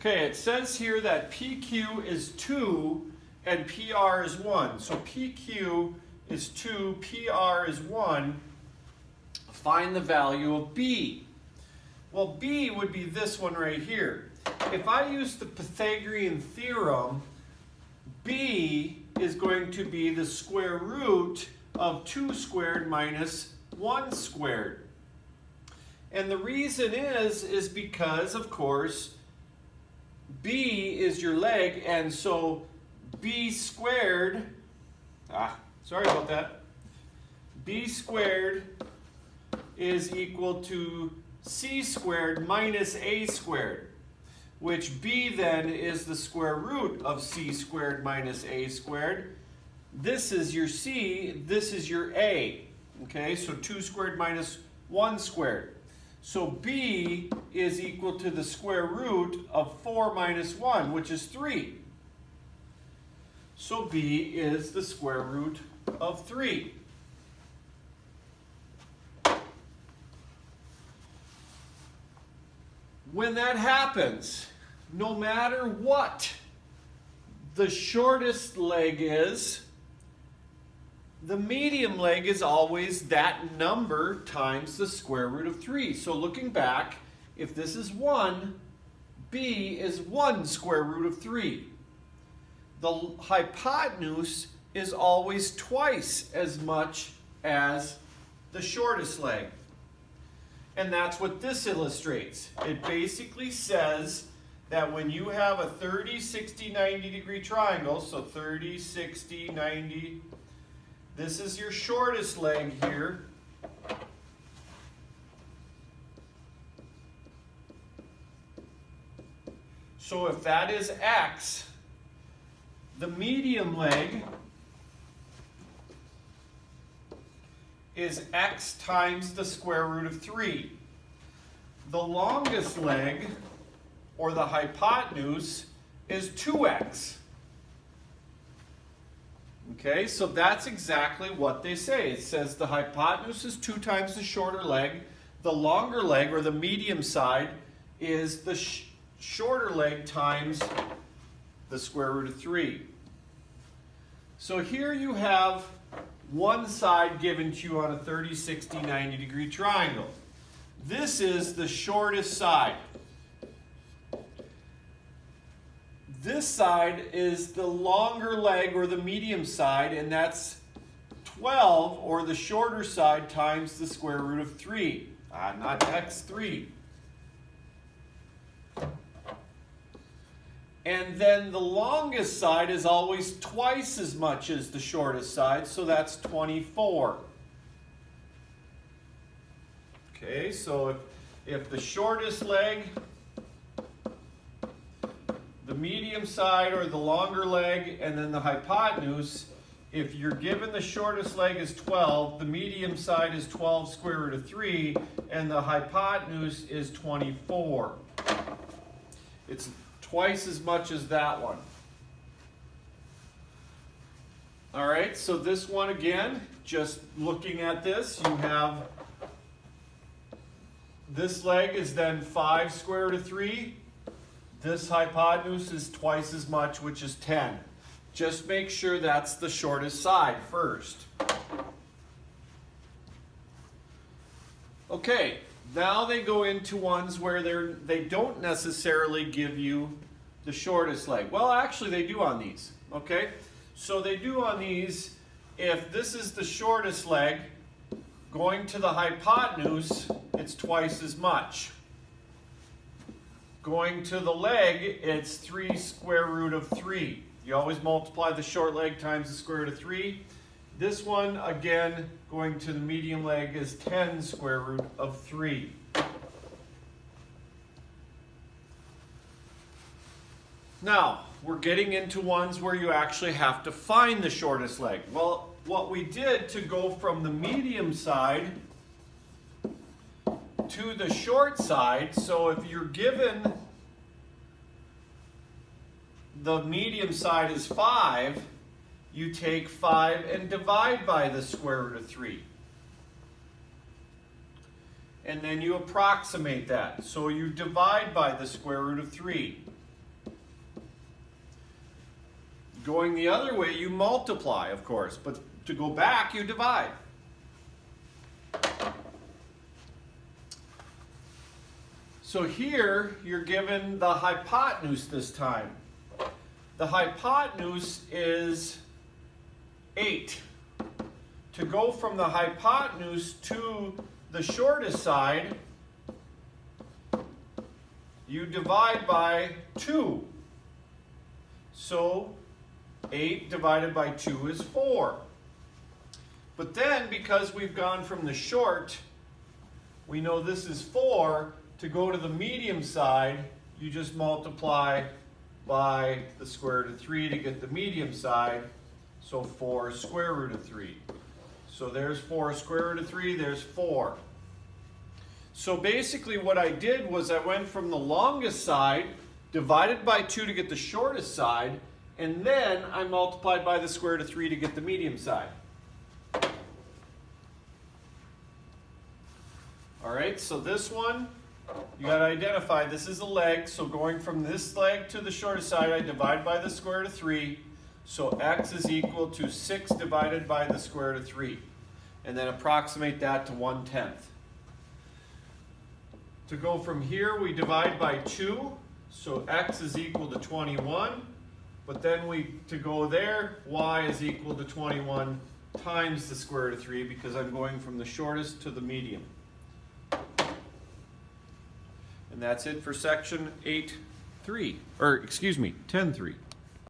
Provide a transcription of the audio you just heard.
Okay, it says here that PQ is 2 and PR is 1. So PQ is 2, PR is 1. Find the value of B. Well, B would be this one right here. If I use the Pythagorean theorem, B is going to be the square root of 2 squared minus 1 squared. And the reason is because, of course, B is your leg, and so B squared, sorry about that, B squared is equal to C squared minus A squared, which B then is the square root of C squared minus A squared. This is your C, this is your A. Okay, so 2 squared minus 1 squared. So B is equal to the square root of 4 minus 1, which is 3. So B is the square root of 3. When that happens, no matter what the shortest leg is, the medium leg is always that number times the square root of 3. So looking back, if this is 1, B is 1 square root of 3. The hypotenuse is always twice as much as the shortest leg. And that's what this illustrates. It basically says that when you have a 30, 60, 90 degree triangle, so 30, 60, 90, this is your shortest leg here. So if that is X, the medium leg is X times the square root of 3. The longest leg, or the hypotenuse, is 2X. Okay, so that's exactly what they say. It says the hypotenuse is 2 times the shorter leg. The longer leg, or the medium side, is the shorter leg times the square root of 3. So here you have one side given to you on a 30, 60, 90 degree triangle. This is the shortest side. This side is the longer leg, or the medium side, and that's 12, or the shorter side, times the square root of 3. Not X3. And then the longest side is always twice as much as the shortest side, so that's 24. Okay, so if the shortest leg, the medium side, or the longer leg, and then the hypotenuse, if you're given the shortest leg is 12, the medium side is 12 square root of 3, and the hypotenuse is 24. It's twice as much as that one. All right, so this one again, just looking at this, you have this leg is then 5 square root of 3. This hypotenuse is twice as much, which is 10. Just make sure that's the shortest side first. Okay, now they go into ones where they don't necessarily give you the shortest leg. Well, actually they do on these, okay? So they do on these, if this is the shortest leg, going to the hypotenuse, it's twice as much. Going to the leg, it's 3 square root of 3. You always multiply the short leg times the square root of 3. This one, again, going to the medium leg is 10 square root of 3. Now, we're getting into ones where you actually have to find the shortest leg. Well, what we did to go from the medium side to the short side, so if you're given the medium side is 5, you take 5 and divide by the square root of 3. And then you approximate that. So you divide by the square root of 3. Going the other way, you multiply, of course, but to go back, you divide. So here, you're given the hypotenuse this time. The hypotenuse is 8. To go from the hypotenuse to the shortest side, you divide by 2. So 8 divided by 2 is 4. But then, because we've gone from the short, we know this is 4. To go to the medium side, you just multiply by the square root of 3 to get the medium side. So 4 square root of 3. So there's 4 square root of 3, there's 4. So basically what I did was I went from the longest side, divided by 2 to get the shortest side, and then I multiplied by the square root of 3 to get the medium side. All right, so this one, you got to identify this is a leg, so going from this leg to the shortest side, I divide by the square root of 3. So x is equal to 6 divided by the square root of 3. And then approximate that to 1/10. To go from here, we divide by 2. So x is equal to 21. But then to go there, y is equal to 21 times the square root of 3 because I'm going from the shortest to the medium. And that's it for section 8.3, or excuse me, 10.3.